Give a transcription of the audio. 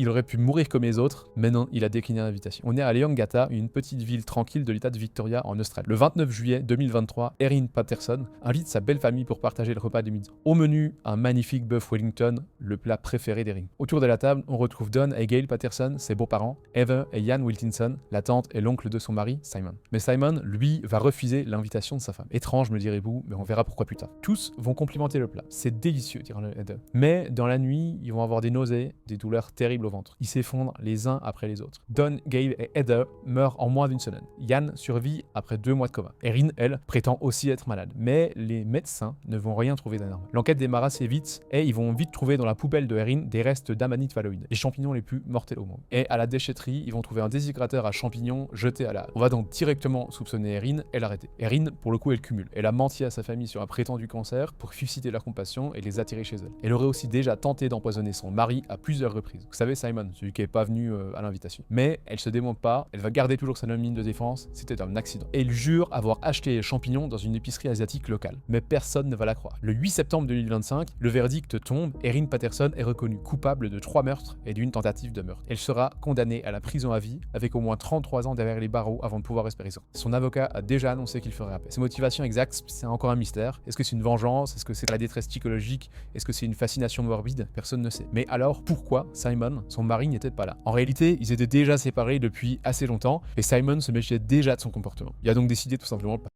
Il aurait pu mourir comme les autres, mais non, il a décliné l'invitation. On est à Leongatha, une petite ville tranquille de l'état de Victoria en Australie. Le 29 juillet 2023, Erin Patterson invite sa belle famille pour partager le repas de midi. Au menu, un magnifique bœuf Wellington, le plat préféré d'Erin. Autour de la table, on retrouve Don et Gail Patterson, ses beaux-parents, Heather et Ian Wilkinson, la tante et l'oncle de son mari, Simon. Mais Simon, lui, va refuser l'invitation de sa femme. Étrange, me direz-vous, mais on verra pourquoi plus tard. Tous vont complimenter le plat. C'est délicieux, dira Heather. Mais dans la nuit, ils vont avoir des nausées, des douleurs terribles au ventre. Ils s'effondrent les uns après les autres. Don, Gail et Heather meurent en moins d'une semaine. Ian survit après 2 mois de coma. Erin, elle, prétend aussi être malade. Mais les médecins ne vont rien trouver d'anormal. L'enquête démarre assez vite et ils vont vite trouver dans la poubelle de Erin des restes d'amanite phalloïde, les champignons les plus mortels au monde. Et à la déchetterie, ils vont trouver un déshydrateur à champignons jeté à la halle. On va donc directement soupçonner Erin et l'arrêter. Erin, pour le coup, elle cumule. Elle a menti à sa famille sur un prétendu cancer pour susciter leur compassion et les attirer chez elle. Elle aurait aussi déjà tenté d'empoisonner son mari à plusieurs reprises. Vous savez, Simon, celui qui n'est pas venu à l'invitation. Mais elle se démonte pas, elle va garder toujours sa ligne de défense, c'était un accident. Et elle jure avoir acheté les champignons dans une épicerie asiatique locale. Mais personne ne va la croire. Le 8 septembre 2025, le verdict tombe, Erin Patterson est reconnue coupable de 3 meurtres et d'une tentative de meurtre. Elle sera condamnée à la prison à vie avec au moins 33 ans derrière les barreaux avant de pouvoir espérer ça. Son avocat a déjà annoncé qu'il ferait appel. Ses motivations exactes, c'est encore un mystère. Est-ce que c'est une vengeance? Est-ce que c'est la détresse psychologique? Est-ce que c'est une fascination morbide? Personne ne sait. Mais alors, pourquoi Simon, son mari, n'était pas là? En réalité, ils étaient déjà séparés depuis assez longtemps et Simon se méfiait déjà de son comportement. Il a donc décidé tout simplement de